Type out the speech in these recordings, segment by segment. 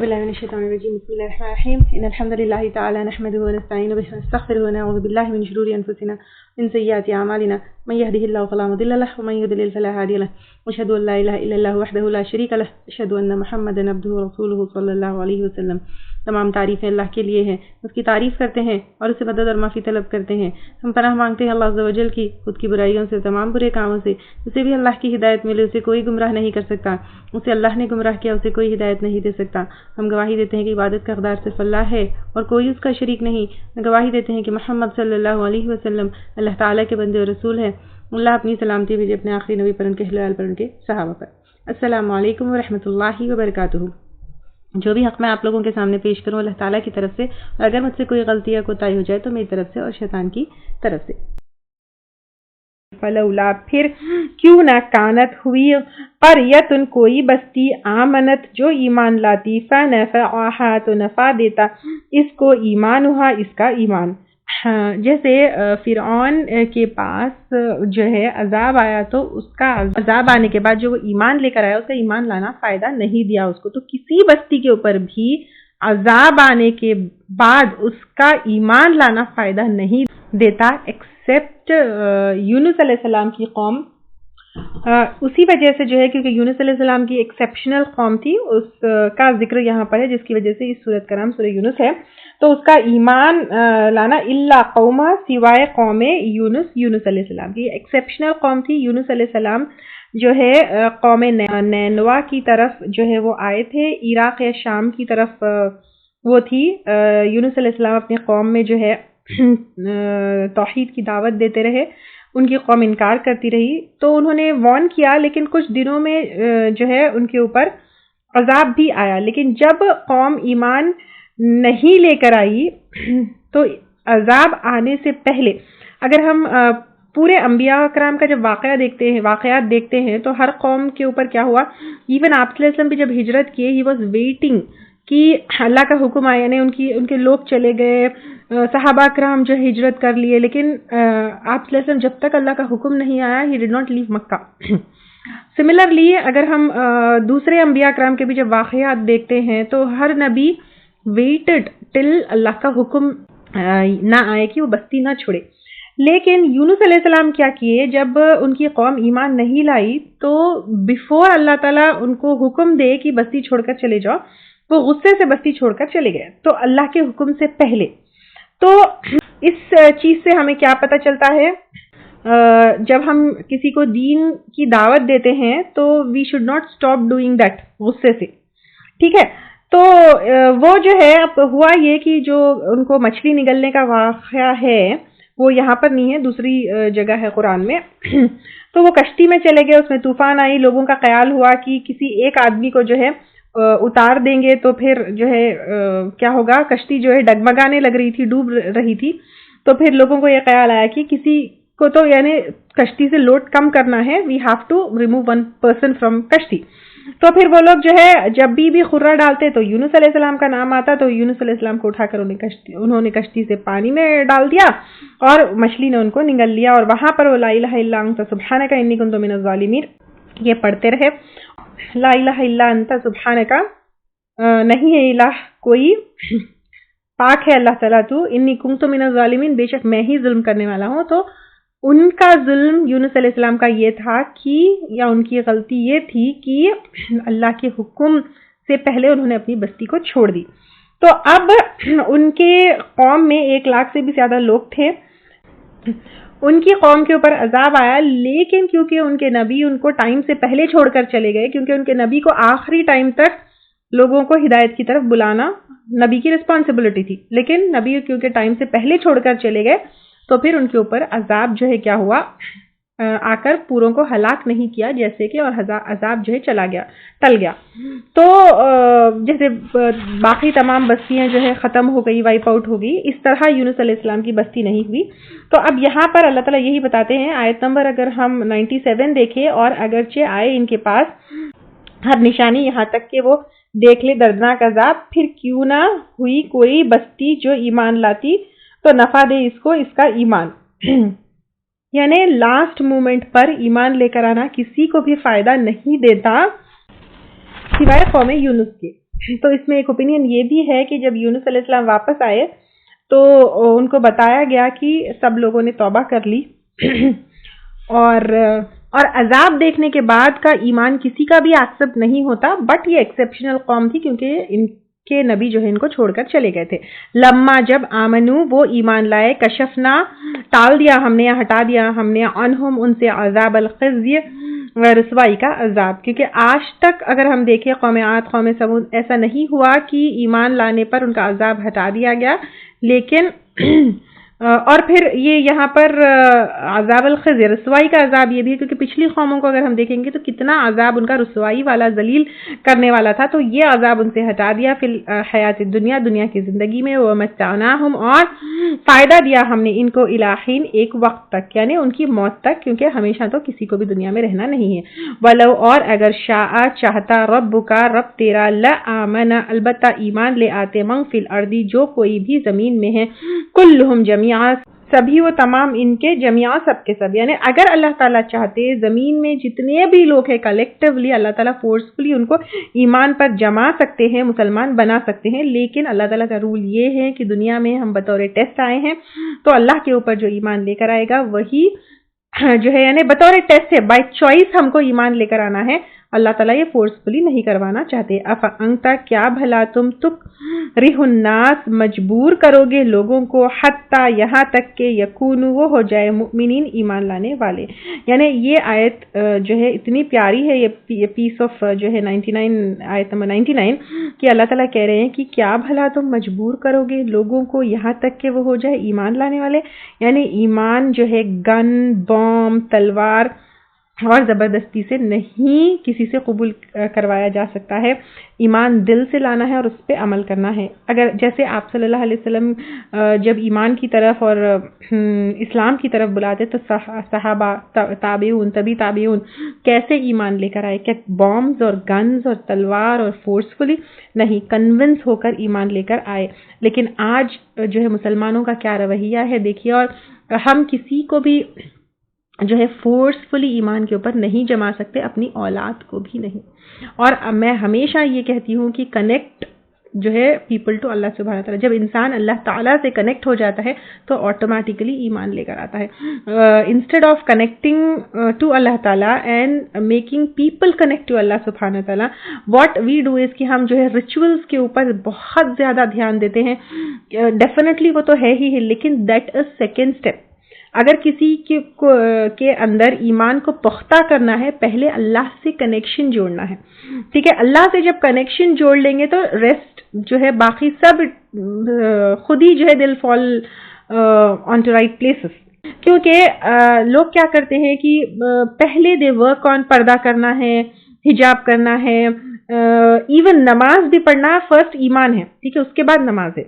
بالله من الشيطان الرجيم بسم الله الرحمن الرحيم إن الحمد لله تعالى نحمده ونستعينه به ونستغفره ونعوذ بالله من شرور أنفسنا من سيئات أعمالنا من يهده الله فلا مضل له ومن يضلل فلا هادي له وأشهد أن لا إله إلا الله وحده لا شريك له أشهد أن محمدا عبده ورسوله صلى الله عليه وسلم. تمام تعریفیں اللہ کے لیے ہیں، اس کی تعریف کرتے ہیں اور اسے مدد اور معافی طلب کرتے ہیں. ہم پناہ مانگتے ہیں اللہ عز و جل کی خود کی برائیوں سے، تمام برے کاموں سے. اسے بھی اللہ کی ہدایت ملے، اسے کوئی گمراہ نہیں کر سکتا. اسے اللہ نے گمراہ کیا، اسے کوئی ہدایت نہیں دے سکتا. ہم گواہی دیتے ہیں کہ عبادت کا حقدار صرف اللہ ہے اور کوئی اس کا شریک نہیں. گواہی دیتے ہیں کہ محمد صلی اللہ علیہ وسلم اللہ تعالیٰ کے بندے اور رسول ہیں. اللہ اپنی سلامتی بھیجے اپنے آخری نبی پر، ان کے اہل ویال پر، ان کے صحابہ پر. السلام علیکم ورحمۃ اللہ وبرکاتہ. جو بھی حق میں آپ لوگوں کے سامنے پیش کروں اللہ تعالیٰ کی طرف سے، اور اگر مجھ سے کوئی غلطی یا کوتاہی ہو جائے تو میری طرف سے اور شیطان کی طرف سے. فلولا پھر کیوں نہ کانت ہوئی قریۃ کوئی بستی آمنت جو ایمان لاتی فنفعہا تو نفع دیتا اس کو ایمان ہوا اس کا ایمان. جیسے فرعون کے پاس جو ہے عذاب آیا تو اس کا عذاب آنے کے بعد جو وہ ایمان لے کر آیا اس کا ایمان لانا فائدہ نہیں دیا اس کو. تو کسی بستی کے اوپر بھی عذاب آنے کے بعد اس کا ایمان لانا فائدہ نہیں دیتا ایکسپٹ یونس علیہ السلام کی قوم. اسی وجہ سے جو ہے کیونکہ یونس علیہ السلام کی ایکسیپشنل قوم تھی، اس کا ذکر یہاں پر ہے، جس کی وجہ سے اس سورت کا نام سورہ یونس ہے. تو اس کا ایمان لانا الا قوم سوائے قوم یونس علیہ السلام کی ایکسیپشنل قوم تھی. یونس علیہ السلام جو ہے قوم نینوا کی طرف جو ہے وہ آئے تھے، عراق یا شام کی طرف وہ تھی. یونس علیہ السلام اپنی قوم میں جو ہے توحید کی دعوت دیتے رہے، ان کی قوم انکار کرتی رہی تو انہوں نے وارن کیا، لیکن کچھ دنوں میں جو ہے ان کے اوپر عذاب بھی آیا. لیکن جب قوم ایمان نہیں لے کر آئی تو عذاب آنے سے پہلے اگر ہم پورے انبیاء کرام کا جب واقعات دیکھتے ہیں تو ہر قوم کے اوپر کیا ہوا. ایون آپ صلی اللہ علیہ وسلم بھی جب ہجرت کیے ہی واز ویٹنگ کہ اللہ کا حکم آیا، یعنی ان کے لوگ چلے گئے، صحابہ کرام جو ہجرت کر لیے، لیکن آپ صلی اللہ علیہ وسلم جب تک اللہ کا حکم نہیں آیا ہی did not leave Mecca. Similarly اگر ہم دوسرے انبیاء کرام کے بھی جب واقعات دیکھتے ہیں تو ہر نبی ویٹڈ ٹل اللہ کا حکم نہ آئے کہ وہ بستی نہ چھوڑے. لیکن یونس علیہ السلام کیا کیے، جب ان کی قوم ایمان نہیں لائی تو بیفور اللہ تعالیٰ ان کو حکم دے کہ بستی چھوڑ کر چلے جاؤ، وہ غصے سے بستی چھوڑ کر چلے گئے. تو اللہ کے حکم سے پہلے. تو اس چیز سے ہمیں کیا پتہ چلتا ہے، جب ہم کسی کو دین کی دعوت دیتے ہیں تو we should not stop doing that غصے سے. ٹھیک ہے، تو وہ جو ہے اب ہوا یہ کہ جو ان کو مچھلی نگلنے کا واقعہ ہے وہ یہاں پر نہیں ہے، دوسری جگہ ہے قرآن میں. تو وہ کشتی میں چلے گئے، اس میں طوفان آئی، لوگوں کا خیال ہوا کہ کسی ایک آدمی کو جو ہے اتار دیں گے تو پھر جو ہے کیا ہوگا. کشتی جو ہے ڈگمگانے لگ رہی تھی، ڈوب رہی تھی. تو پھر لوگوں کو یہ خیال آیا کہ کسی کو تو یعنی کشتی سے لوڈ کم کرنا ہے، we have to remove one person from کشتی. تو پھر وہ لوگ جو ہے جب بھی خرہ ڈالتے تو یونس علیہ السلام کا نام آتا، تو یونس علیہ السلام کو اٹھا کر انہوں نے کشتی سے پانی میں ڈال دیا اور مچھلی نے ان کو نگل لیا. اور وہاں پر وہ لا الہ الا انت سبحانک انی کنت من الظالمین یہ پڑھتے رہے. لا الہ الا انت سبحانک نہیں ہے الہ کوئی، پاک ہے اللہ تعالیٰ تو، انی کنت من الظالمین بے شک میں ہی ظلم کرنے والا ہوں. تو ان کا ظلم یونس علیہ السلام کا یہ تھا کہ یا ان کی غلطی یہ تھی کہ اللہ کے حکم سے پہلے انہوں نے اپنی بستی کو چھوڑ دی. تو اب ان کے قوم میں 1 لاکھ سے بھی زیادہ لوگ تھے، ان کی قوم کے اوپر عذاب آیا. لیکن کیونکہ ان کے نبی ان کو ٹائم سے پہلے چھوڑ کر چلے گئے، کیونکہ ان کے نبی کو آخری ٹائم تک لوگوں کو ہدایت کی طرف بلانا نبی کی رسپانسبلٹی تھی، لیکن نبی کیونکہ ٹائم سے پہلے چھوڑ کر چلے گئے تو پھر ان کے اوپر عذاب جو ہے کیا ہوا، آ کر پوروں کو ہلاک نہیں کیا جیسے کہ، اور عذاب جو ہے ٹل گیا. تو جیسے باقی تمام بستیاں جو ہے ختم ہو گئی، وائپ آؤٹ ہو گئی، اس طرح یونس علیہ السلام کی بستی نہیں ہوئی. تو اب یہاں پر اللہ تعالیٰ یہی بتاتے ہیں، آیت نمبر اگر ہم 97 دیکھیں، اور اگرچہ آئے ان کے پاس ہر نشانی یہاں تک کہ وہ دیکھ لے دردناک عذاب، پھر کیوں نہ ہوئی کوئی بستی جو ایمان لاتی تو نفع دے اس کو اس کا ایمان. یعنی لاسٹ مومنٹ پر ایمان لے کر آنا کسی کو بھی فائدہ نہیں دیتا سوائے قوم یونس کے. تو اس میں ایک اوپینین یہ بھی ہے کہ جب یونس علیہ السلام واپس آئے تو ان کو بتایا گیا کہ سب لوگوں نے توبہ کر لی اور عذاب دیکھنے کے بعد کا ایمان کسی کا بھی ایکسپٹ نہیں ہوتا، بٹ یہ ایکسیپشنل قوم تھی کیونکہ ان کے نبی جو ہے ان کو چھوڑ کر چلے گئے تھے. لما جب آمنو وہ ایمان لائے، کشفنا ٹال دیا ہم نے یا ہٹا دیا ہم نے، عنہم ان سے، عذاب الخزی رسوائی کا عذاب. کیونکہ آج تک اگر ہم دیکھیں قوم عاد قوم ثمود ایسا نہیں ہوا کہ ایمان لانے پر ان کا عذاب ہٹا دیا گیا، لیکن اور پھر یہ یہاں پر عذاب الخزی رسوائی کا عذاب یہ بھی ہے کیونکہ پچھلی قوموں کو اگر ہم دیکھیں گے تو کتنا عذاب ان کا رسوائی والا ذلیل کرنے والا تھا، تو یہ عذاب ان سے ہٹا دیا فی الحیات دنیا، دنیا کی زندگی میں، ومتعناہم اور فائدہ دیا ہم نے ان کو الہین ایک وقت تک، یعنی ان کی موت تک، کیونکہ ہمیشہ تو کسی کو بھی دنیا میں رہنا نہیں ہے. ولو اور اگر شاء چاہتا رب کا رب تیرا، لآمن البتہ ایمان لے آتے، من فی الارض جو کوئی بھی زمین میں ہے، کلہم جميعا سبھی و تمام ان کے، جميعا سب کے سب، یعنی اگر اللہ تعالیٰ چاہتے زمین میں جتنے بھی لوگ ہیں کلیکٹیولی اللہ تعالیٰ فورسفلی ان کو ایمان پر جما سکتے ہیں، مسلمان بنا سکتے ہیں. لیکن اللہ تعالیٰ کا رول یہ ہے کہ دنیا میں ہم بطور ٹیسٹ آئے ہیں، تو اللہ کے اوپر جو ایمان لے کر آئے گا وہی جو ہے، یعنی بطور ٹیسٹ ہے، بائی چوائس ہم کو ایمان لے کر آنا ہے. اللہ تعالیٰ یہ فورسفلی نہیں کروانا چاہتے. افانتا کیا بھلا تم تکرہ الناس مجبور کرو گے لوگوں کو، حتیٰ یہاں تک کہ یکونوا وہ ہو جائے مؤمنین ایمان لانے والے. یعنی یہ آیت جو ہے اتنی پیاری ہے، یہ پیس آف جو ہے 99 آیت نمبر 99 کہ اللہ تعالیٰ کہہ رہے ہیں کہ کیا بھلا تم مجبور کرو گے لوگوں کو یہاں تک کہ وہ ہو جائے ایمان لانے والے. یعنی ایمان جو ہے گن، بوم، تلوار اور زبردستی سے نہیں کسی سے قبول کروایا جا سکتا ہے. ایمان دل سے لانا ہے اور اس پہ عمل کرنا ہے. اگر جیسے آپ صلی اللہ علیہ وسلم جب ایمان کی طرف اور اسلام کی طرف بلاتے تو صحابہ تابعون طبی تابعون کیسے ایمان لے کر آئے؟ کہ بامز اور گنز اور تلوار اور فورسفلی نہیں، کنونس ہو کر ایمان لے کر آئے. لیکن آج جو ہے مسلمانوں کا کیا رویہ ہے دیکھیے، اور ہم کسی کو بھی جو ہے فورسفلی ایمان کے اوپر نہیں جما سکتے، اپنی اولاد کو بھی نہیں. اور میں ہمیشہ یہ کہتی ہوں کہ کنیکٹ جو ہے پیپل ٹو اللہ سبحانہ تعالیٰ، جب انسان اللہ تعالیٰ سے کنیکٹ ہو جاتا ہے تو آٹومیٹیکلی ایمان لے کر آتا ہے. انسٹیڈ آف کنیکٹنگ ٹو اللہ تعالیٰ and making people connect to اللہ سبحانہ تعالیٰ، واٹ وی ڈو از کہ ہم جو ہے ریچولس کے اوپر بہت زیادہ دھیان دیتے ہیں. ڈیفینیٹلی وہ تو ہے ہی ہے، لیکن دیٹ از سیکنڈ اسٹیپ. اگر کسی کے اندر ایمان کو پختہ کرنا ہے، پہلے اللہ سے کنیکشن جوڑنا ہے. ٹھیک ہے، اللہ سے جب کنیکشن جوڑ لیں گے تو ریسٹ جو ہے باقی سب خود ہی جو ہے دل فال آن ٹو رائٹ پلیسز. کیونکہ لوگ کیا کرتے ہیں کہ پہلے دے ورک آن پردہ کرنا ہے، حجاب کرنا ہے، ایون نماز بھی پڑھنا فرسٹ ایمان ہے، ٹھیک ہے، اس کے بعد نماز ہے.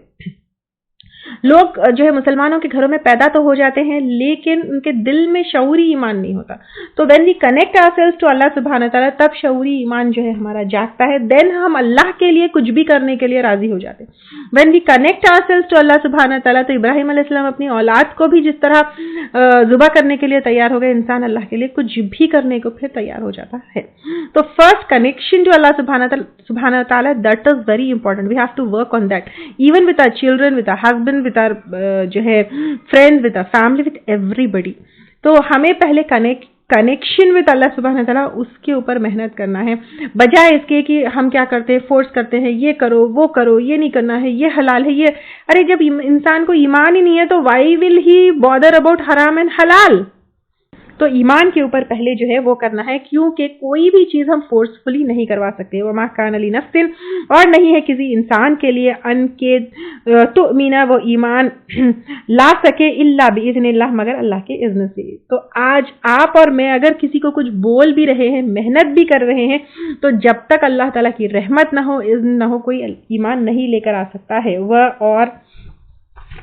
لوگ جو ہے مسلمانوں کے گھروں میں پیدا تو ہو جاتے ہیں لیکن ان کے دل میں شعوری ایمان نہیں ہوتا. تو when we connect ourselves to اللہ سبحانہ تعالیٰ، تب شعوری ایمان جو ہے ہمارا جاگتا ہے. دین ہم اللہ کے لیے کچھ بھی کرنے کے لیے راضی ہو جاتے ہیں. When we connect ourselves to اللہ سبحانہ تعالیٰ، تو ابراہیم علیہ السلام اپنی اولاد کو بھی جس طرح ذبح کرنے کے لیے تیار ہو گئے، انسان اللہ کے لیے کچھ بھی کرنے کو پھر تیار ہو جاتا ہے. تو فرسٹ کنیکشن جو اللہ سبحانہ تعالیٰ، that is very important. We have to work on that even with our children, with our husband, with our جو ہے friends, with our family, with everybody. تو ہمیں پہلے کنیکشن with اللہ سبحانہ تعالیٰ اس کے اوپر محنت کرنا ہے، بجائے اس کے کہ ہم کیا کرتے ہیں، فورس کرتے ہیں یہ کرو وہ کرو، یہ نہیں کرنا ہے، یہ حلال ہے، یہ ارے جب انسان کو ایمان ہی نہیں ہے تو why will he bother about حرام and حلال؟ تو ایمان کے اوپر پہلے جو ہے وہ کرنا ہے، کیونکہ کوئی بھی چیز ہم فورسفلی نہیں کروا سکتے. وما کان لنفس، اور نہیں ہے کسی انسان کے لیے ان کے تؤمن وہ ایمان لا سکے الا باذن اللہ، مگر اللہ کے اذن سے. تو آج آپ اور میں اگر کسی کو کچھ بول بھی رہے ہیں، محنت بھی کر رہے ہیں، تو جب تک اللہ تعالیٰ کی رحمت نہ ہو، اذن نہ ہو، کوئی ایمان نہیں لے کر آ سکتا ہے. وہ اور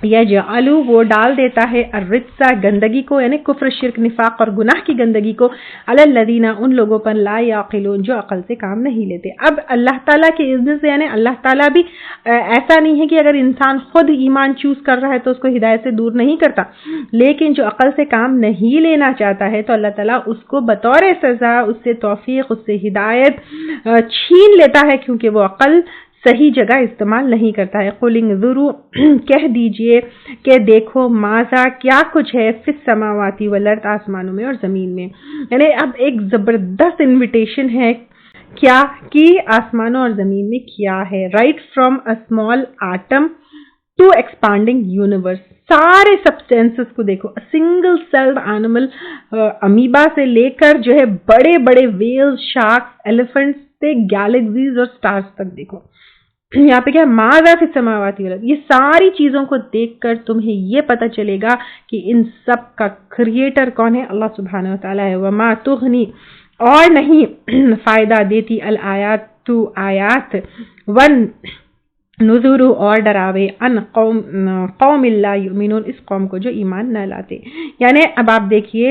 یجعلو وہ ڈال دیتا ہے الرجس گندگی کو، یعنی کفر، شرک، نفاق اور گناہ کی گندگی کو، علی الذین ان لوگوں پر لا یعقلون جو عقل سے کام نہیں لیتے. اب اللہ تعالیٰ کے اذن سے، یعنی اللہ تعالیٰ بھی ایسا نہیں ہے کہ اگر انسان خود ایمان چوز کر رہا ہے تو اس کو ہدایت سے دور نہیں کرتا، لیکن جو عقل سے کام نہیں لینا چاہتا ہے تو اللہ تعالیٰ اس کو بطور سزا اس سے توفیق، اس سے ہدایت چھین لیتا ہے، کیونکہ وہ عقل صحیح جگہ استعمال نہیں کرتا ہے. قل انظروا کہہ دیجئے کہ دیکھو ماذا کیا کچھ ہے فی السماوات والارض آسمانوں میں اور زمین میں. یعنی اب ایک زبردست انویٹیشن ہے کیا کہ آسمانوں اور زمین میں کیا ہے. Right from a small atom to expanding universe. سارے سبسٹینسز کو دیکھو, سنگل سیلڈ اینیمل امیبا سے لے کر جو ہے بڑے بڑے ویلز, شارکس, ایلیفنٹس سے گیلیکسیز اور سٹارز تک دیکھو. یہاں پہ کیا ماذا فی السماوات والارض, یہ ساری چیزوں کو دیکھ کر تمہیں یہ پتہ چلے گا کہ ان سب کا کریٹر کون ہے, اللہ سبحانہ و تعالیٰ ہے. وما تغنی اور نہیں فائدہ دیتی الآیات تو آیات ون نذور اور ڈراوے ان قوم لا یؤمنون اس قوم کو جو ایمان نہ لاتے. یعنی اب آپ دیکھیے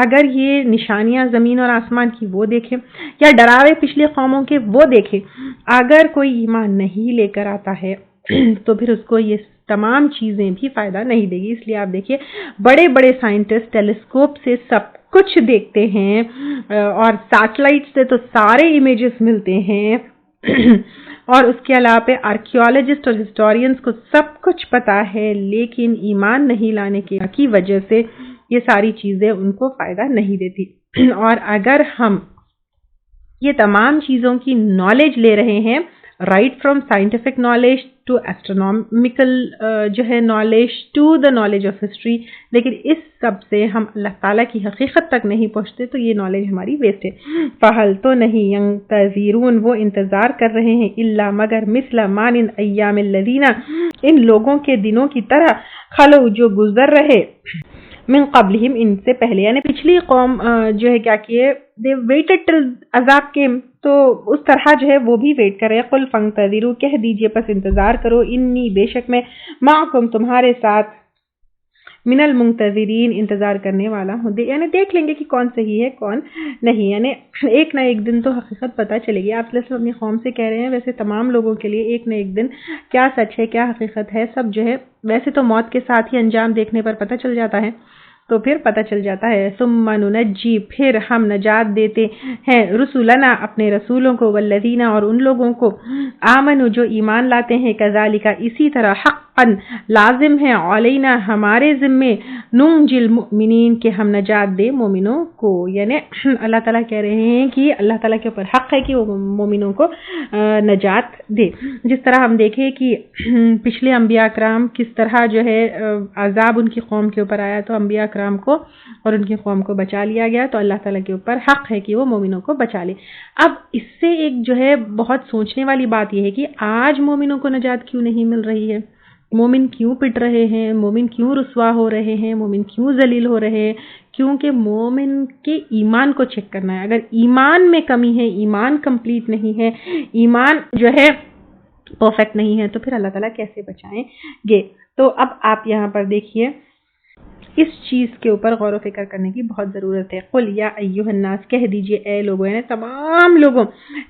اگر یہ نشانیاں زمین اور آسمان کی وہ دیکھیں یا ڈراوے پچھلی قوموں کے وہ دیکھیں, اگر کوئی ایمان نہیں لے کر آتا ہے تو پھر اس کو یہ تمام چیزیں بھی فائدہ نہیں دے گی. اس لیے آپ دیکھیے بڑے بڑے سائنٹسٹ ٹیلیسکوپ سے سب کچھ دیکھتے ہیں اور سیٹلائٹ سے تو سارے امیجز ملتے ہیں اور اس کے علاوہ آرکیولوجسٹ اور ہسٹورینز کو سب کچھ پتا ہے, لیکن ایمان نہیں لانے کی وجہ سے یہ ساری چیزیں ان کو فائدہ نہیں دیتی. اور اگر ہم یہ تمام چیزوں کی نالج لے رہے ہیں, right from scientific knowledge to astronomical جو ہے knowledge to the knowledge of history, لیکن اس سب سے ہم اللہ تعالیٰ کی حقیقت تک نہیں پہنچتے تو یہ نالج ہماری ویسٹ ہے. فہل تو نہیں ینتظرون وہ انتظار کر رہے ہیں الا مگر مثل مان ایام الذین ان لوگوں کے دنوں کی طرح خلو جو گزر رہے من قبلہم ان سے پہلے. یعنی پچھلی قوم جو ہے کیا کیے they waited till عذاب came, تو اس طرح جو ہے وہ بھی ویٹ کر رہے ہیں. قل فانتظروا کہہ دیجئے پس انتظار کرو, انی بے شک میں معکم تمہارے ساتھ من المنتظرین انتظار کرنے والا ہوں. یعنی دیکھ لیں گے کہ کون صحیح ہے کون نہیں. یعنی ایک نہ ایک دن تو حقیقت پتہ چلے گی. آپ اپنی قوم سے کہہ رہے ہیں, ویسے تمام لوگوں کے لیے ایک نہ ایک دن کیا سچ ہے کیا حقیقت ہے سب جو ہے ویسے تو موت کے ساتھ ہی انجام دیکھنے پر پتہ چل جاتا ہے, تو پھر پتہ چل جاتا ہے. ثم ننجی پھر ہم نجات دیتے ہیں رسولنا اپنے رسولوں کو, والذین اور ان لوگوں کو آمنوا جو ایمان لاتے ہیں, کذالک اسی طرح حقا لازم ہے علینا ہمارے ذمے ننجی المؤمنین کہ ہم نجات دے مومنوں کو. یعنی اللہ تعالیٰ کہہ رہے ہیں کہ اللہ تعالیٰ کے اوپر حق ہے کہ وہ مومنوں کو نجات دے. جس طرح ہم دیکھیں کہ پچھلے انبیاء کرام کس طرح جو ہے عذاب ان کی قوم کے اوپر آیا تو انبیاء کرام کو اور ان کی قوم کو بچا لیا گیا, تو اللہ تعالیٰ کے اوپر حق ہے کہ وہ مومنوں کو بچا لے. اب اس سے ایک جو ہے بہت سوچنے والی بات یہ ہے کہ آج مومنوں کو نجات کیوں نہیں مل رہی ہے, مومن کیوں پٹ رہے ہیں, مومن کیوں رسوا ہو رہے ہیں, مومن کیوں ذلیل ہو رہے ہیں؟ کیونکہ مومن کے ایمان کو چیک کرنا ہے. اگر ایمان میں کمی ہے, ایمان کمپلیٹ نہیں ہے, ایمان جو ہے پرفیکٹ نہیں ہے, تو پھر اللہ تعالیٰ کیسے بچائیں گے؟ تو اب آپ یہاں پر دیکھیے اس چیز کے اوپر غور و فکر کرنے کی بہت ضرورت ہے. قل یا ایھا الناس کہہ دیجئے اے لوگوں, یعنی تمام لوگوں,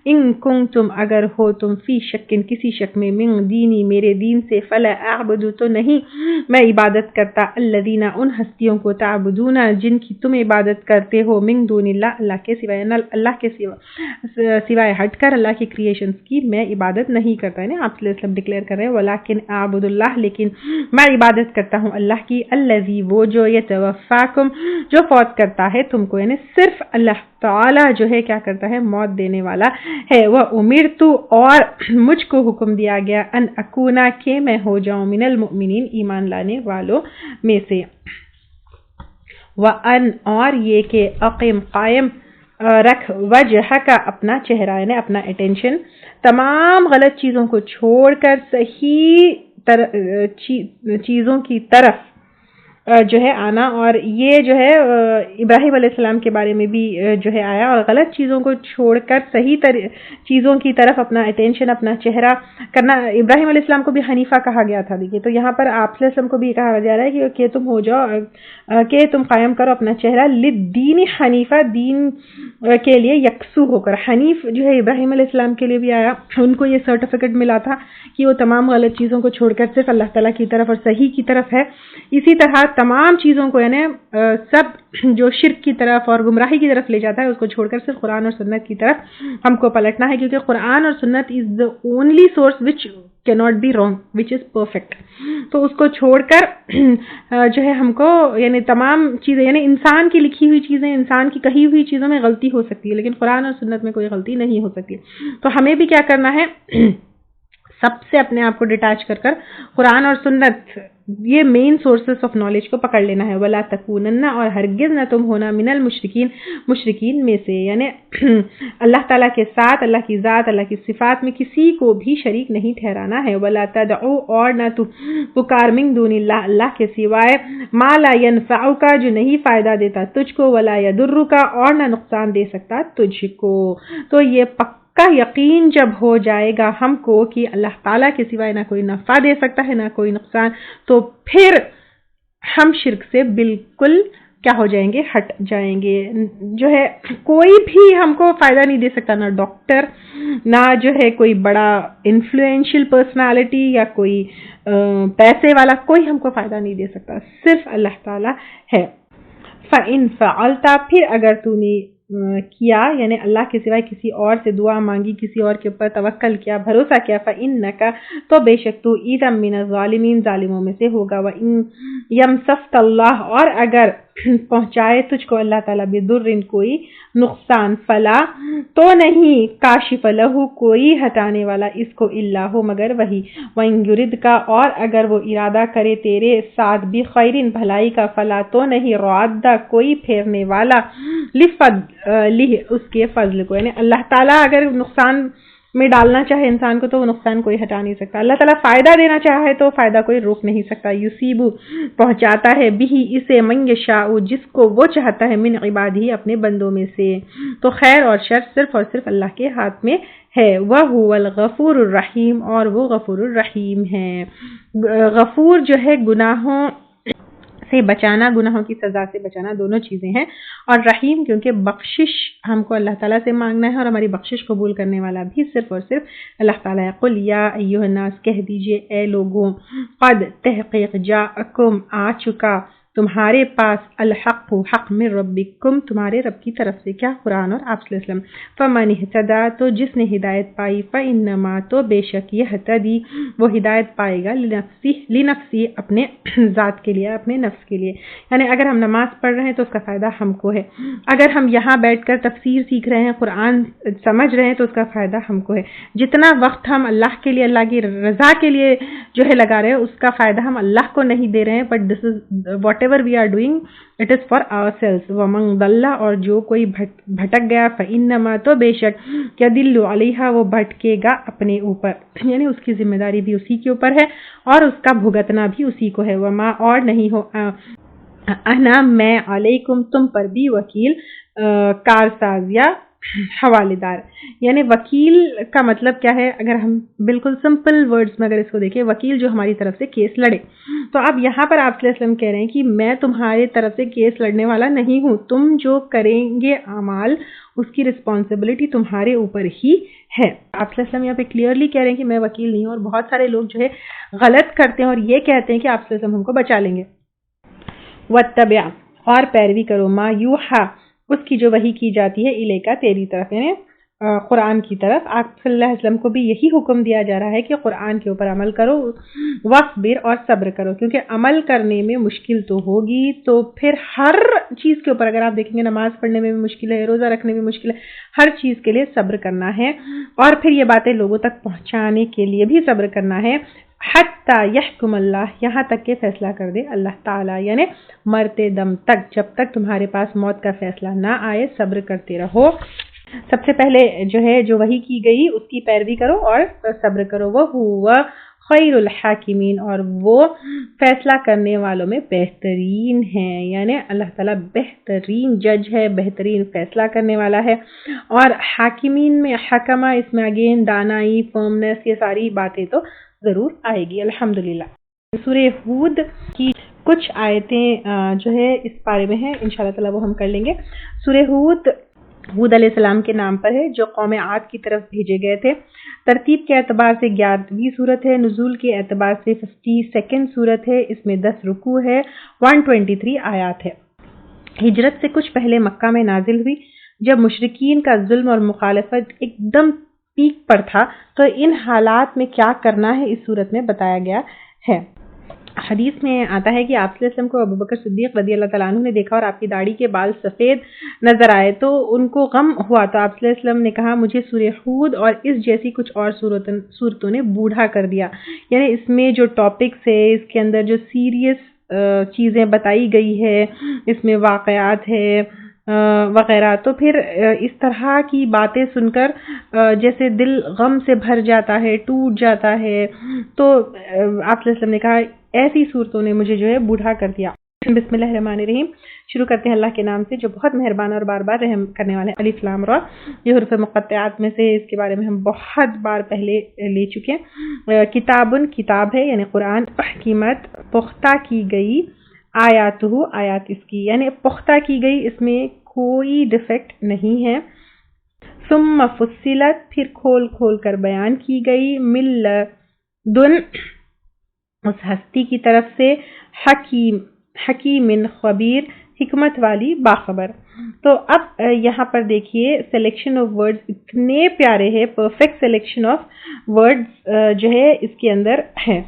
ان کنتم اگر ہو تم فی شکن کسی شک میں, من دینی میرے دین سے, فلا اعبد تو نہیں میں عبادت کرتا, الذین ان ہستیوں کو, تعبدون جن کی تم عبادت کرتے ہو, من دون اللہ اللہ کے سوائے, اللہ کے سوائے ہٹ کر اللہ کی کریشنز کی میں عبادت نہیں کرتا. یعنی آپ صلی اللہ علیہ وسلم ڈکلیئر کر رہے ہیں ولکن اعبد اللہ, لیکن میں عبادت کرتا ہوں اللہ کی, الذی وہ جو یتوفاکم جو فوت کرتا ہے تم کو. یعنی صرف اللہ تعالی جو ہے کیا کرتا ہے, موت دینے والا ہے. وہ امرتو اور مجھ کو حکم دیا گیا, ان اکونا کہ میں ہو جاؤں, من المؤمنین ایمان لانے والوں میں سے. وان اور یہ کہ اقیم قائم رکھ وجہ کا اپنا چہرہ, یعنی اپنا اٹینشن تمام غلط چیزوں کو چھوڑ کر صحیح چیزوں کی طرف جو ہے آنا. اور یہ جو ہے ابراہیم علیہ السلام کے بارے میں بھی جو ہے آیا, اور غلط چیزوں کو چھوڑ کر صحیح چیزوں کی طرف اپنا اٹینشن اپنا چہرہ کرنا. ابراہیم علیہ السلام کو بھی حنیفہ کہا گیا تھا. دیکھیے تو یہاں پر آپ علیہ السلام کو بھی کہا جا رہا ہے کہ تم ہو جاؤ, کہ تم قائم کرو اپنا چہرہ للدین حنیفہ, دین کے لیے یکسو ہو کر. حنیف جو ہے ابراہیم علیہ السلام کے لیے بھی آیا, ان کو یہ سرٹیفکیٹ ملا تھا کہ وہ تمام غلط چیزوں کو چھوڑ کر صرف اللہ تعالیٰ کی طرف اور صحیح کی طرف ہے. اسی طرح تمام چیزوں کو یعنی سب جو شرک کی طرف اور گمراہی کی طرف لے جاتا ہے اس کو چھوڑ کر صرف قرآن اور سنت کی طرف ہم کو پلٹنا ہے, کیونکہ قرآن اور سنت is the only source which cannot be wrong, which is perfect. تو اس کو چھوڑ کر جو ہے ہم کو یعنی تمام چیزیں یعنی انسان کی لکھی ہوئی چیزیں, انسان کی کہی ہوئی چیزوں میں غلطی ہو سکتی ہے لیکن قرآن اور سنت میں کوئی غلطی نہیں ہو سکتی. تو ہمیں بھی کیا کرنا ہے, سب سے اپنے آپ کو ڈیٹیچ کر کر قرآن اور سنت یہ مین سورسز آف نالج کو پکڑ لینا ہے. ولا تکونن, اور ہرگز نہ تم ہونا, من المشرکین, مشرکین میں سے, یعنی اللہ تعالیٰ کے ساتھ اللہ کی ذات اللہ کی صفات میں کسی کو بھی شریک نہیں ٹھہرانا ہے. ولا تدعو, اور نہ تو پکار من دون اللہ, اللہ کے سوائے, ما لا ینفعک, جو نہیں فائدہ دیتا تجھ کو, ولا یضرک, اور نہ نقصان دے سکتا تجھ کو. تو یہ کا یقین جب ہو جائے گا ہم کو کہ اللہ تعالیٰ کے سوائے نہ کوئی نفع دے سکتا ہے نہ کوئی نقصان, تو پھر ہم شرک سے بالکل کیا ہو جائیں گے, ہٹ جائیں گے. جو ہے کوئی بھی ہم کو فائدہ نہیں دے سکتا, نہ ڈاکٹر, نہ جو ہے کوئی بڑا انفلوئنشل پرسنالٹی یا کوئی پیسے والا, کوئی ہم کو فائدہ نہیں دے سکتا, صرف اللہ تعالیٰ ہے. فَإِن فَعَلْتَ, پھر اگر تو نے کیا یعنی اللہ کے سوائے کسی اور سے دعا مانگی, کسی اور کے اوپر توکل کیا, بھروسہ کیا, فَإِنَّكَ, تو بے شک تو اِذًا مِنَ الظَّالِمِينَ, ظالموں میں سے ہوگا. وَإِن يَمْسَسْكَ اللَّهُ, اور اگر پہنچائے تجھ کو اللہ تعالیٰ بِضُرٍ, کوئی نقصان, فلا, تو نہیں, کاشف لہو, کوئی ہٹانے والا اس کو, الا ہو, مگر وہی. وَإِن يُرِدْكَ, اور اگر وہ ارادہ کرے تیرے ساتھ بِخَيْرٍ, بھلائی کا, فلا, تو نہیں, رَادَّ, کوئی پھیرنے والا, لِفَضْلِهِ, اس کے فضل کو. یعنی اللہ تعالیٰ اگر نقصان میں ڈالنا چاہے انسان کو تو وہ نقصان کوئی ہٹا نہیں سکتا, اللہ تعالیٰ فائدہ دینا چاہے تو فائدہ کوئی روک نہیں سکتا. یصیبو, پہنچاتا ہے, بھی, اسے, من یشاء, جس کو وہ چاہتا ہے, من عبادہ, اپنے بندوں میں سے. تو خیر اور شر صرف اور صرف اللہ کے ہاتھ میں ہے. وَهُوَ الْغَفُورُ الرَّحِيمُ, اور وہ غفور الرحیم ہے. غفور جو ہے گناہوں سے بچانا, گناہوں کی سزا سے بچانا, دونوں چیزیں ہیں. اور رحیم کیونکہ بخشش ہم کو اللہ تعالیٰ سے مانگنا ہے اور ہماری بخشش قبول کرنے والا بھی صرف اور صرف اللہ تعالیٰ ہے. قل یا ایھا الناس, کہہ دیجئے اے لوگوں, قد, تحقیق, جاءکم, آ چکا, تمہارے پاس, الحق, حق, من ربکم, تمہارے رب کی طرف سے, کیا, قرآن اور آپ صلی اللہ علیہ وسلم. فمن اہتدی, تو جس نے ہدایت پائی, فانما, تو بے شک یہتدی, وہ ہدایت پائے گا, لنفسی, اپنے ذات کے لیے, اپنے نفس کے لیے. یعنی اگر ہم نماز پڑھ رہے ہیں تو اس کا فائدہ ہم کو ہے, اگر ہم یہاں بیٹھ کر تفسیر سیکھ رہے ہیں, قرآن سمجھ رہے ہیں, تو اس کا فائدہ ہم کو ہے. جتنا وقت ہم اللہ کے لیے, اللہ کی رضا کے لیے جو ہے لگا رہے ہیں, اس کا فائدہ ہم اللہ کو نہیں دے رہے ہیں, but this is whatever we are doing, it is for ourselves. ومن ضل, اور جو کوئی بھٹک گیا, فانما, تو بے شک, یضل علیہا, وہ بھٹکے گا اپنے اوپر, یعنی اس کی ذمہ داری بھی اسی کے اوپر ہے اور اس کا بھگتنا بھی اسی کو ہے. وما, اور نہیں ہو, انا, میں, علیکم, تم پر بھی, وکیل, کارساز یا حوالے دار. یعنی وکیل کا مطلب کیا ہے, اگر ہم بالکل سمپل ورڈز میں اگر اس کو دیکھیں, وکیل جو ہماری طرف سے کیس لڑے. تو اب یہاں پر آپ صلی اللہ علیہ وسلم کہہ رہے ہیں کہ میں تمہاری طرف سے کیس لڑنے والا نہیں ہوں, تم جو کریں گے اعمال اس کی رسپانسبلٹی تمہارے اوپر ہی ہے. آپ صلی اللہ علیہ وسلم یہاں پہ کلیئرلی کہہ رہے ہیں کہ میں وکیل نہیں ہوں, اور بہت سارے لوگ جو ہے غلط کرتے ہیں اور یہ کہتے ہیں کہ آپ صلی اللہ علیہ وسلم ہم کو بچا لیں گے. واتبع, اور پیروی کرو, ما یوحا, اس کی جو وحی کی جاتی ہے, الیکا, تیری طرف, یعنی قرآن کی طرف. آپ صلی اللہ علیہ وسلم کو بھی یہی حکم دیا جا رہا ہے کہ قرآن کے اوپر عمل کرو, وصبر, اور صبر کرو, کیونکہ عمل کرنے میں مشکل تو ہوگی, تو پھر ہر چیز کے اوپر اگر آپ دیکھیں گے, نماز پڑھنے میں بھی مشکل ہے, روزہ رکھنے میں مشکل ہے, ہر چیز کے لیے صبر کرنا ہے, اور پھر یہ باتیں لوگوں تک پہنچانے کے لیے بھی صبر کرنا ہے. حتی یحکم اللہ, یہاں تک کہ فیصلہ کر دے اللہ تعالیٰ, یعنی مرتے دم تک, جب تک تمہارے پاس موت کا فیصلہ نہ آئے, صبر کرتے رہو. سب سے پہلے جو ہے جو وحی کی گئی اس کی پیروی کرو اور صبر کرو. وہ خیر الحاکمین, اور وہ فیصلہ کرنے والوں میں بہترین ہے, یعنی اللہ تعالیٰ بہترین جج ہے, بہترین فیصلہ کرنے والا ہے. اور حاکمین میں حکمہ, اس میں اگین دانائی, فرمنس, یہ ساری باتیں تو ضرور آئے گی الحمدللہ. سورہ ہود کی کچھ آیتیں جو ہے اس بارے میں ہیں, انشاءاللہ تعالیٰ وہ ہم کر لیں گے. سورہ ہود ہود علیہ السلام کے نام پر ہے جو قوم عاد کی طرف بھیجے گئے تھے۔ ترتیب کے اعتبار سے 11ویں صورت ہے، نزول کے اعتبار سے 52 صورت ہے، اس میں 10 رکوع ہے، 123 آیات ہے۔ ہجرت سے کچھ پہلے مکہ میں نازل ہوئی جب مشرکین کا ظلم اور مخالفت ایک دم پیک پر تھا، تو ان حالات میں کیا کرنا ہے اس صورت میں بتایا گیا ہے۔ حدیث میں آتا ہے کہ آپ صلی اللہ علیہ وسلم کو ابوبکر صدیق رضی اللہ تعالیٰ عنہ نے دیکھا اور آپ کی داڑھی کے بال سفید نظر آئے تو ان کو غم ہوا، تو آپ صلی اللہ علیہ وسلم نے کہا مجھے سورہ ہود اور اس جیسی کچھ اور صورتوں نے بوڑھا کر دیا، یعنی اس میں جو ٹاپکس ہے، اس کے اندر جو سیریس چیزیں بتائی گئی ہے، اس میں واقعات ہے وغیرہ، تو پھر اس طرح کی باتیں سن کر جیسے دل غم سے بھر جاتا ہے، ٹوٹ جاتا ہے، تو آپ صلی اللہ علیہ وسلم نے کہا ایسی صورتوں نے مجھے جو ہے بوڑھا کر دیا۔ بسم اللہ الرحمن الرحیم، شروع کرتے ہیں اللہ کے نام سے جو بہت مہربان اور بار بار رحم کرنے والے۔ الف لام را، یہ حروف مقطعات میں سے، اس کے بارے میں ہم بہت بار پہلے لے چکے ہیں۔ کتابن، کتاب ہے یعنی قرآن، حکیمت، پختہ کی گئی، آیاتہ، آیات اس کی یعنی پختہ کی گئی، اس میں کوئی ڈیفیکٹ نہیں ہے۔ ثم فصلت، پھر کھول کھول کر بیان کی گئی، من لدن، اس ہستی کی طرف سے، حکیم خبیر، حکمت والی باخبر۔ تو اب یہاں پر دیکھیے سلیکشن آف ورڈز اتنے پیارے ہیں، پرفیکٹ سلیکشن آف ورڈز جو ہے اس کے اندر ہے۔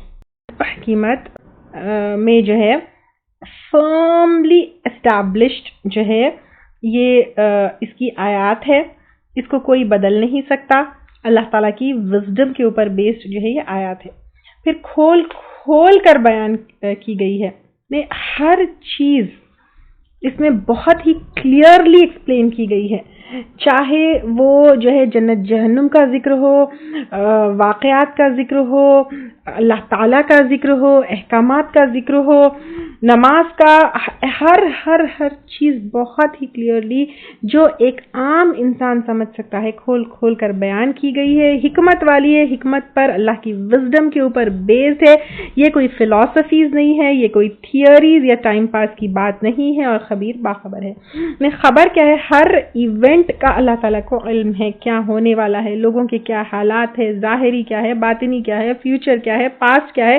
حکیمت میں جو ہے فرملی اسٹیبلشڈ جو ہے یہ اس کی آیات ہے، اس کو کوئی بدل نہیں سکتا، اللہ تعالیٰ کی وزڈم کے اوپر بیسڈ جو ہے یہ آیات ہے۔ پھر کھول کھول کر بیان کی گئی ہے، ہر چیز اس میں بہت ہی کلیئرلی ایکسپلین کی گئی ہے، چاہے وہ جو ہے جنت جہنم کا ذکر ہو، واقعات کا ذکر ہو، اللہ تعالیٰ کا ذکر ہو، احکامات کا ذکر ہو، نماز کا، ہر چیز بہت ہی کلیئرلی جو ایک عام انسان سمجھ سکتا ہے کھول کھول کر بیان کی گئی ہے۔ حکمت والی ہے، حکمت پر اللہ کی وزڈم کے اوپر بیس ہے، یہ کوئی فلسفیز نہیں ہے، یہ کوئی تھیوریز یا ٹائم پاس کی بات نہیں ہے، اور خبیر باخبر ہے۔ میں خبر کیا ہے، ہر ایونٹ کا اللہ تعالیٰ کو علم ہے، کیا ہونے والا ہے، لوگوں کے کیا حالات ہے، ظاہری کیا ہے، باطنی کیا ہے، فیوچر کیا ہے، پاسٹ کیا ہے،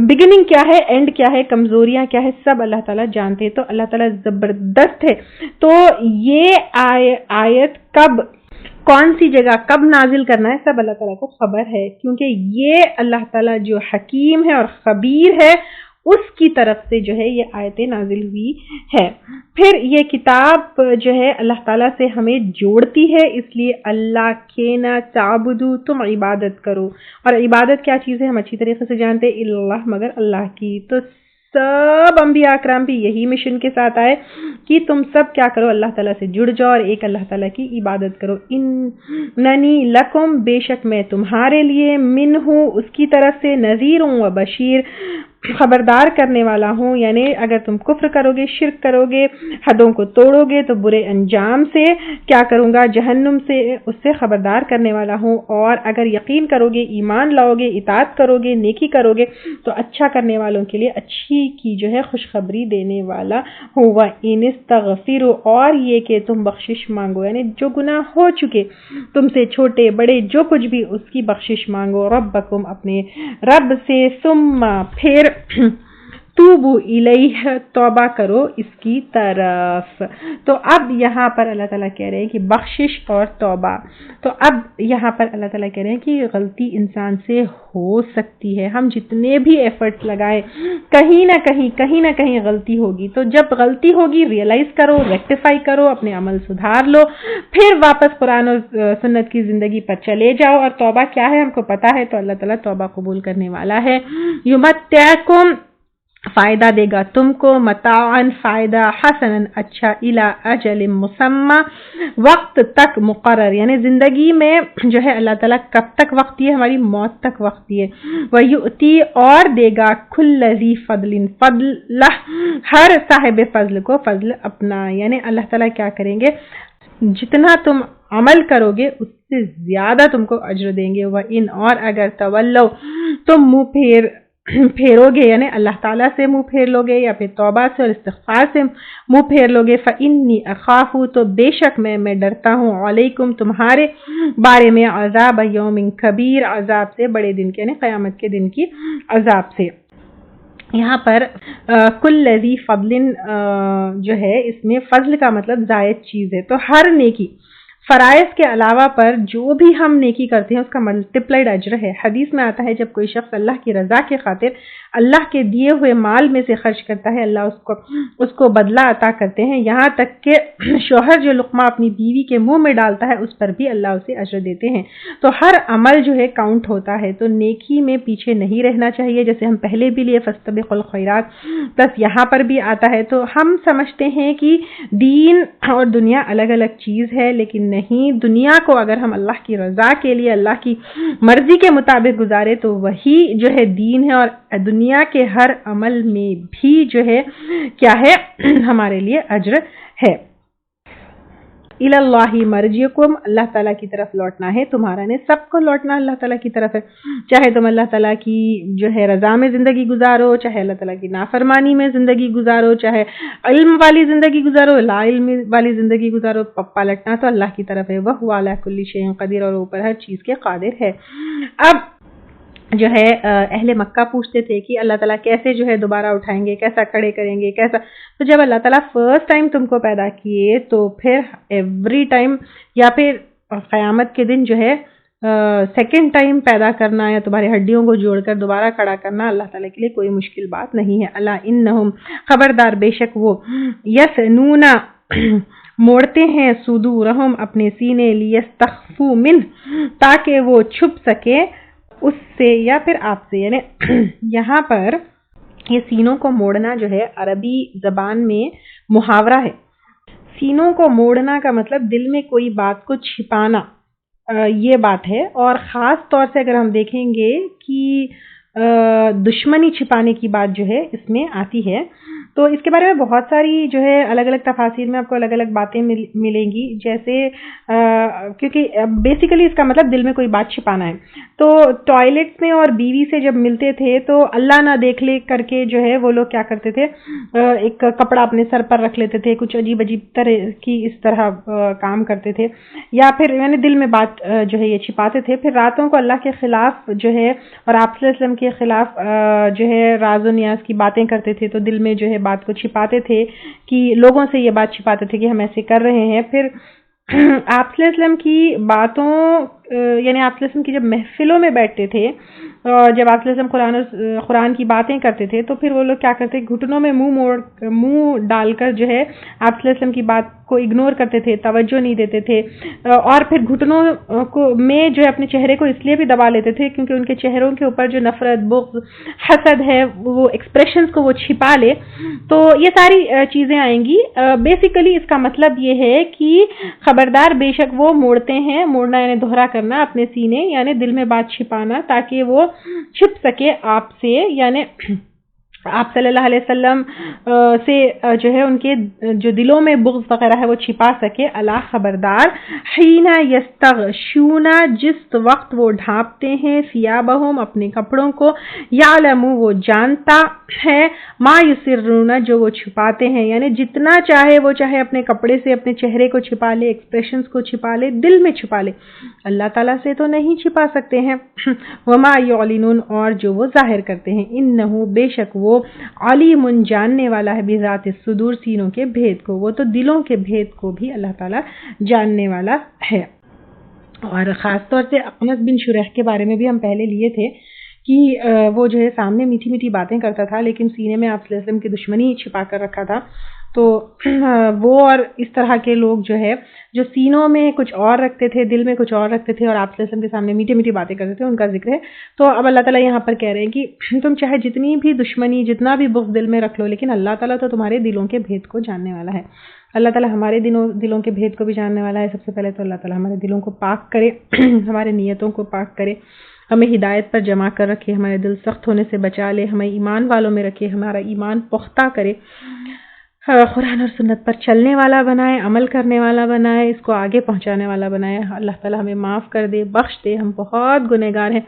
بگننگ کیا ہے، اینڈ کیا ہے، کمزوریاں کیا ہے، سب اللہ تعالیٰ جانتے ہیں۔ تو اللہ تعالیٰ زبردست ہے۔ تو یہ آیت کب، کون سی جگہ، کب نازل کرنا ہے، سب اللہ تعالیٰ کو خبر ہے، کیونکہ یہ اللہ تعالیٰ جو حکیم ہے اور خبیر ہے اس کی طرف سے جو ہے یہ آیتیں نازل ہوئی ہے۔ پھر یہ کتاب جو ہے اللہ تعالیٰ سے ہمیں جوڑتی ہے، اس لیے اللہ کے نا تعبدو، تم عبادت کرو، اور عبادت کیا چیز ہے ہم اچھی طریقے سے جانتے ہیں، اللہ، مگر اللہ کی۔ تو سب انبیاء اکرام بھی یہی مشن کے ساتھ آئے کہ تم سب کیا کرو، اللہ تعالیٰ سے جڑ جاؤ اور ایک اللہ تعالیٰ کی عبادت کرو۔ اننی لکم، بے شک میں تمہارے لیے، منہ، اس کی طرف سے، نذیر و بشیر، خبردار کرنے والا ہوں، یعنی اگر تم کفر کرو گے، شرک کرو گے، حدوں کو توڑو گے تو برے انجام سے کیا کروں گا، جہنم سے، اس سے خبردار کرنے والا ہوں، اور اگر یقین کرو گے، ایمان لاؤ گے، اطاعت کرو گے، نیکی کرو گے تو اچھا کرنے والوں کے لیے اچھی کی جو ہے خوشخبری دینے والا ہوں۔ وَإِنِ اسْتَغْفِرُوا، اور یہ کہ تم بخشش مانگو، یعنی جو گناہ ہو چکے تم سے، چھوٹے بڑے جو کچھ بھی، اس کی بخشش مانگو، ربکم، اپنے رب سے، ثم، پھر، توبو الیہ، توبہ کرو اس کی طرف۔ تو اب یہاں پر اللہ تعالیٰ کہہ رہے ہیں کہ بخشش اور توبہ، تو اب یہاں پر اللہ تعالیٰ کہہ رہے ہیں کہ غلطی انسان سے ہو سکتی ہے، ہم جتنے بھی ایفرٹس لگائیں کہیں نہ کہیں غلطی ہوگی، تو جب غلطی ہوگی ریئلائز کرو، ریکٹیفائی کرو، اپنے عمل سدھار لو، پھر واپس قرآن اور سنت کی زندگی پر چلے جاؤ، اور توبہ کیا ہے ہم کو پتا ہے، تو اللہ تعالیٰ توبہ قبول کرنے والا ہے۔ یمتعکم، فائدہ دے گا تم کو، متاعن، فائدہ، حسنن، اچھا، الی اجل مسمی، وقت تک مقرر، یعنی زندگی میں جو ہے اللہ تعالیٰ کب تک وقت دیے، ہماری موت تک وقت دیے۔ ویؤتی، اور دے گا، کل ذی فضل، فضلہ، ہر صاحب فضل کو فضل اپنا، یعنی اللہ تعالیٰ کیا کریں گے، جتنا تم عمل کرو گے اس سے زیادہ تم کو اجر دیں گے۔ وَإِنْ، اور اگر تولو، تم منہ پھیر پھیرو گے یعنی اللہ تعالیٰ سے منہ پھیر لو گے یا پھر توبہ سے اور استغفار سے منہ پھیر لو گے، فإنی اخاف تو بے شک میں ڈرتا ہوں، علیکم تمہارے بارے میں، عذاب یوم کبیر عذاب سے بڑے دن کے یعنی قیامت کے دن کی عذاب سے۔ یہاں پر کل ذی فضل جو ہے اس میں فضل کا مطلب زائد چیز ہے، تو ہر نیکی فرائض کے علاوہ پر جو بھی ہم نیکی کرتے ہیں اس کا ملٹیپلائڈ اجر ہے۔ حدیث میں آتا ہے جب کوئی شخص اللہ کی رضا کی خاطر اللہ کے دیے ہوئے مال میں سے خرچ کرتا ہے، اللہ اس کو بدلہ عطا کرتے ہیں، یہاں تک کہ شوہر جو لقمہ اپنی بیوی کے منہ میں ڈالتا ہے اس پر بھی اللہ اسے اجر دیتے ہیں۔ تو ہر عمل جو ہے کاؤنٹ ہوتا ہے، تو نیکی میں پیچھے نہیں رہنا چاہیے، جیسے ہم پہلے بھی لیے فاستبقوا الخیرات، بس یہاں پر بھی آتا ہے۔ تو ہم سمجھتے ہیں کہ دین اور دنیا الگ الگ چیز ہے، لیکن نہیں، دنیا کو اگر ہم اللہ کی رضا کے لیے اللہ کی مرضی کے مطابق گزارے تو وہی جو ہے دین ہے، اور دنیا کے ہر عمل میں بھی جو ہے کیا ہے ہمارے لیے اجر ہے۔ الی اللہ مرجعکم، اللہ تعالیٰ کی طرف لوٹنا ہے تمہارا، نے سب کو لوٹنا اللہ تعالیٰ کی طرف ہے، چاہے تم اللہ تعالیٰ کی جو ہے رضا میں زندگی گزارو، چاہے اللہ تعالیٰ کی نافرمانی میں زندگی گزارو، چاہے علم والی زندگی گزارو لا علم والی زندگی گزارو، پلٹنا تو اللہ کی طرف ہے، وہو علی کل شیء قدیر، اور اوپر ہر چیز کے قادر ہے۔ اب جو ہے اہل مکہ پوچھتے تھے کہ اللہ تعالیٰ کیسے جو ہے دوبارہ اٹھائیں گے، کیسا کھڑے کریں گے، کیسا، تو جب اللہ تعالیٰ فرسٹ ٹائم تم کو پیدا کیے تو پھر ایوری ٹائم یا پھر قیامت کے دن جو ہے سیکنڈ ٹائم پیدا کرنا یا تمہاری ہڈیوں کو جوڑ کر دوبارہ کھڑا کرنا اللہ تعالیٰ کے لیے کوئی مشکل بات نہیں ہے۔ اللہ انہم، خبردار بے شک وہ، یسنون موڑتے ہیں، صدورہم اپنے سینے، لیستخفوا منہ تاکہ وہ چھپ سکے اس سے یا پھر آپ سے، یعنی یہاں پر یہ سینوں کو موڑنا جو ہے عربی زبان میں محاورہ ہے۔ سینوں کو موڑنا کا مطلب دل میں کوئی بات کو چھپانا، یہ بات ہے، اور خاص طور سے اگر ہم دیکھیں گے کہ دشمنی چھپانے کی بات جو ہے اس میں آتی ہے، تو اس کے بارے میں بہت ساری جو ہے الگ الگ تفاسیر میں آپ کو الگ الگ باتیں ملیں گی، جیسے کیونکہ بیسیکلی اس کا مطلب دل میں کوئی بات چھپانا ہے۔ تو ٹوائلٹس میں اور بیوی سے جب ملتے تھے تو اللہ نہ دیکھ لے کر کے جو ہے وہ لوگ کیا کرتے تھے، ایک کپڑا اپنے سر پر رکھ لیتے تھے، کچھ عجیب عجیب طرح کی اس طرح کام کرتے تھے، یا پھر یعنی دل میں بات جو ہے یہ چھپاتے تھے۔ پھر راتوں کو اللہ کے خلاف جو ہے اور آپ صلی اللہ علیہ وسلم کے خلاف جو ہے راز و نیاز کی باتیں کرتے تھے، تو دل میں جو ہے بات کو چھپاتے تھے، کہ لوگوں سے یہ بات چھپاتے تھے کہ ہم ایسے کر رہے ہیں۔ پھر آپ صلی اللہ علیہ وسلم کی باتوں یعنی آپ صلی اللہ علیہ وسلم کی جب محفلوں میں بیٹھتے تھے اور جب آپ صلی اللہ علیہ وسلم قرآن کی باتیں کرتے تھے تو پھر وہ لوگ کیا کرتے، گھٹنوں میں منہ ڈال کر جو ہے آپ صلی اللہ علیہ وسلم کی بات کو اگنور کرتے تھے، توجہ نہیں دیتے تھے، اور پھر گھٹنوں کو میں جو ہے اپنے چہرے کو اس لیے بھی دبا لیتے تھے کیونکہ ان کے چہروں کے اوپر جو نفرت، بغض، حسد ہے وہ ایکسپریشنز کو وہ چھپا لے۔ تو یہ ساری چیزیں آئیں گی۔ بیسیکلی اس کا مطلب یہ ہے کہ خبردار بے شک وہ موڑتے ہیں، موڑنا یعنی دوہرا کرنا اپنے سینے، یعنی دل میں بات چھپانا تاکہ وہ چھپ سکے آپ سے، یعنی آپ صلی اللہ علیہ وسلم سے جو ہے ان کے جو دلوں میں بغض وغیرہ ہے وہ چھپا سکے۔ اللہ خبردار، حین یستغشون جس وقت وہ ڈھانپتے ہیں، ثیابہم اپنے کپڑوں کو، یعلم وہ جانتا ہے، ما یسرون جو وہ چھپاتے ہیں، یعنی جتنا چاہے وہ چاہے اپنے کپڑے سے اپنے چہرے کو چھپا لے، ایکسپریشنز کو چھپا لے، دل میں چھپا لے، اللہ تعالیٰ سے تو نہیں چھپا سکتے ہیں۔ وما یعلنون اور جو وہ ظاہر کرتے ہیں، انہو بے شک وہ علیم جاننے والا ہے، بذات الصدور سینوں کے بھید کو، وہ تو دلوں کے بھید کو بھی اللہ تعالیٰ جاننے والا ہے۔ اور خاص طور سے اقنص بن شریح کے بارے میں بھی ہم پہلے لیے تھے کہ وہ جو ہے سامنے میٹھی میٹھی باتیں کرتا تھا لیکن سینے میں آپ صلی اللہ علیہ وسلم کی دشمنی چھپا کر رکھا تھا۔ تو وہ اور اس طرح کے لوگ جو ہے جو سینوں میں کچھ اور رکھتے تھے، دل میں کچھ اور رکھتے تھے اور آپ صلی اللہ علیہ وسلم کے سامنے میٹھی میٹھی باتیں کرتے تھے، ان کا ذکر ہے۔ تو اب اللہ تعالیٰ یہاں پر کہہ رہے ہیں کہ تم چاہے جتنی بھی دشمنی، جتنا بھی بغض دل میں رکھ لو، لیکن اللہ تعالیٰ تو تمہارے دلوں کے بھید کو جاننے والا ہے۔ اللہ تعالیٰ ہمارے دلوں کے بھید کو بھی جاننے والا ہے۔ سب سے پہلے تو اللہ تعالیٰ ہمارے دلوں کو پاک کرے، ہمارے نیتوں کو پاک کرے، ہمیں ہدایت پر جمع کر رکھے، ہمارے دل سخت ہونے سے بچا لے، ہمیں ایمان والوں میں رکھے، ہمارا ایمان پختہ کرے، قرآن اور سنت پر چلنے والا بنائے، عمل کرنے والا بنائے، اس کو آگے پہنچانے والا بنائے۔ اللہ تعالیٰ ہمیں معاف کر دے، بخش دے، ہم بہت گنہگار ہیں،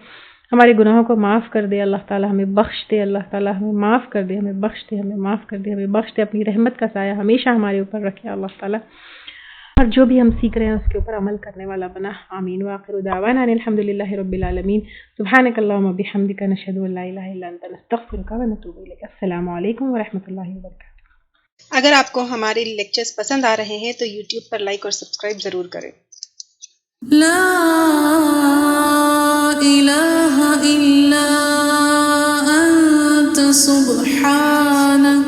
ہمارے گناہوں کو معاف کر دے اللہ تعالیٰ، ہمیں بخش دے اللہ تعالیٰ، ہمیں معاف کر دے، ہمیں بخش دے، ہمیں معاف کر دے، ہمیں بخش دے، اپنی رحمت کا سایہ ہمیشہ ہمارے اوپر رکھے اللہ تعالیٰ، اور جو بھی ہم سیکھ رہے ہیں اس کے اوپر عمل کرنے والا بنا. آمین. وآخر دعوانا ان الحمد للہ رب العالمین. سبحانک اللہم وبحمدک، نشہد ان لا الہ الا انت، نستغفرک ونتوب الیک. السلام علیکم ورحمۃ اللہ وبرکاتہ. اگر آپ کو ہمارے لیکچرز پسند آ رہے ہیں تو یوٹیوب پر لائک اور سبسکرائب ضرور کریں. لا الہ الا انت سبحانک